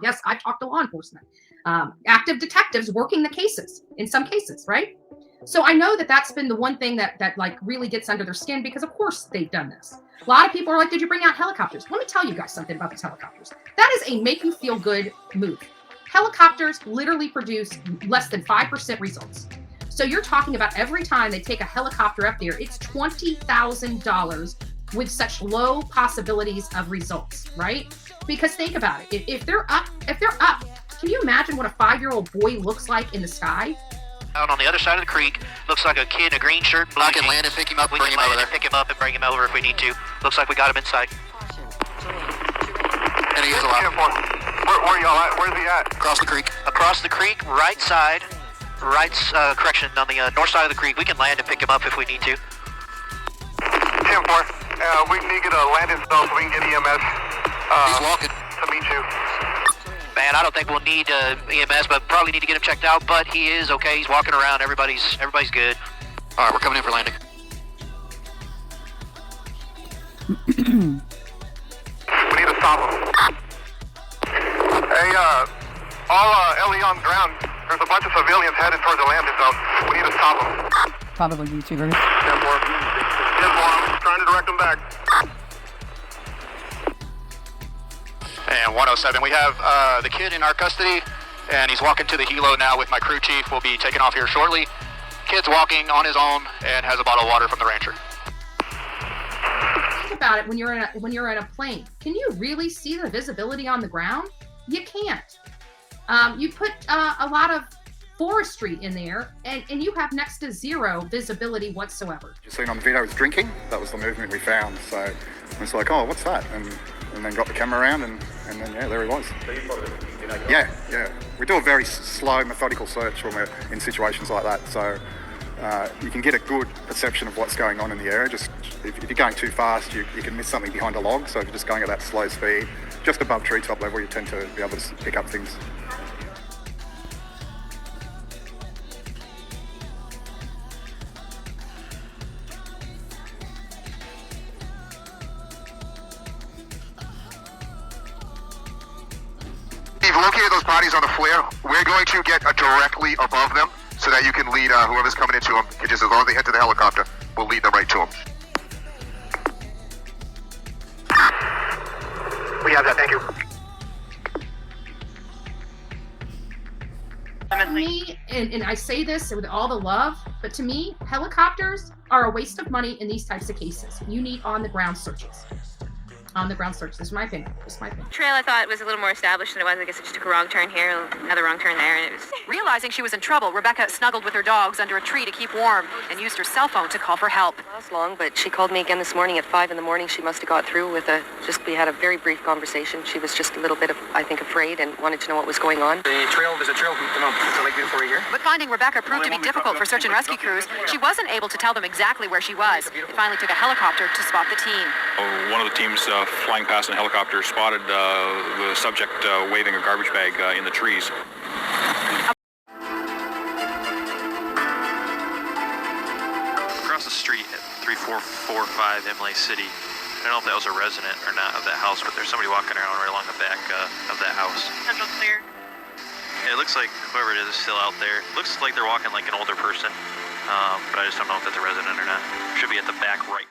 photographer. Yes, I've talked to law enforcement, active detectives working the cases in some cases, right? So I know that that's been the one thing that like really gets under their skin, because of course they've done this. A lot of people are like, did you bring out helicopters? Let me tell you guys something about these helicopters. That is a make you feel good move. Helicopters literally produce less than 5% results. So you're talking about every time they take a helicopter up there, it's $20,000 with such low possibilities of results, right? Because think about it. If they're up, can you imagine what a 5-year-old boy looks like in the sky? Out on the other side of the creek, looks like a kid in a green shirt. I can land and pick him up, bring him over there. Pick him up and bring him over if we need to. Looks like we got him inside. And he is alive. Where y'all at? Where's he at? Across the creek. Across the creek, right side. Correction, on the north side of the creek. We can land and pick him up if we need to. 10-4. We need to get a landing spell so we can get EMS. He's walking. To meet you. Man, I don't think we'll need EMS, but probably need to get him checked out. But he is okay. He's walking around. Everybody's good. All right, we're coming in for landing. We need to stop him. Hey, all LE on ground. There's a bunch of civilians headed towards the landing zone. We need to stop them. Probably YouTubers. 10-4. 10-4. I'm trying to direct them back. And 107, we have the kid in our custody, and he's walking to the helo now with my crew chief. We'll be taking off here shortly. Kid's walking on his own and has a bottle of water from the rancher. Think about it when you're in a plane. Can you really see the visibility on the ground? You can't. You put a lot of forestry in there, and you have next to zero visibility whatsoever. You seen on the video was drinking. That was the movement we found. So it's like, oh, what's that? And then got the camera around, and then yeah, there he was. So you probably, yeah. We do a very slow, methodical search when we're in situations like that. So you can get a good perception of what's going on in the area. Just if you're going too fast, you can miss something behind a log. So if you're just going at that slow speed, just above treetop level, you tend to be able to pick up things. We've located those bodies on the flare. We're going to get directly above them so that you can lead whoever's coming into them. Just as long as they head to the helicopter, we'll lead them right to them. We have that, thank you. To me, and I say this with all the love, but to me, helicopters are a waste of money in these types of cases. You need on-the-ground searches. On-the-ground search. This is my opinion. Trail, I thought, was a little more established than it was. I guess it just took a wrong turn here, another wrong turn there, and it was... Realizing she was in trouble, Rebecca snuggled with her dogs under a tree to keep warm and used her cell phone to call for help. It was long, but she called me again this morning at 5 in the morning. She must have got through with we had a very brief conversation. She was just a little bit afraid and wanted to know what was going on. There's a trail to Lake Beautiful right here. But finding Rebecca proved to be difficult for search and rescue crews. She wasn't able to tell them exactly where she was. It finally took a helicopter to spot the team. One of the teams flying past in a helicopter spotted the subject waving a garbage bag in the trees. Across the street at 3445 Emily City. I don't know if that was a resident or not of that house, but there's somebody walking around right along the back of that house. Central clear. It looks like whoever it is still out there. Looks like they're walking like an older person, but I just don't know if that's a resident or not. Should be at the back right.